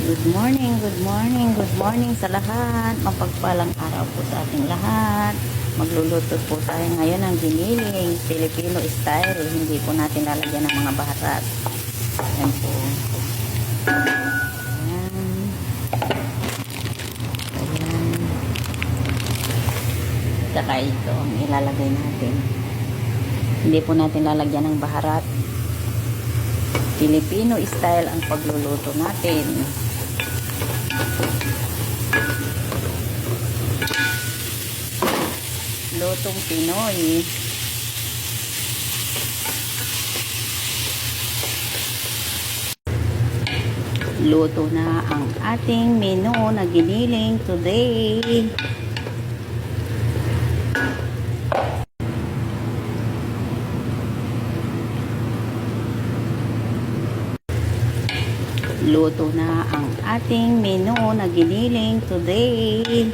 Good morning, good morning, good morning sa lahat. Mapagpalang araw po sa ating lahat. Magluluto po tayo ngayon ng giniling Filipino style. Hindi po natin lalagyan ng mga baharat. Ayan po. Ayan. Ayan. Saka ito ang ilalagay natin. Hindi po natin lalagyan ng baharat. Filipino style ang pagluluto natin. Lutong Pinoy. Luto na ang ating menu na giniling today. Luto na ang ating menu na giniling today.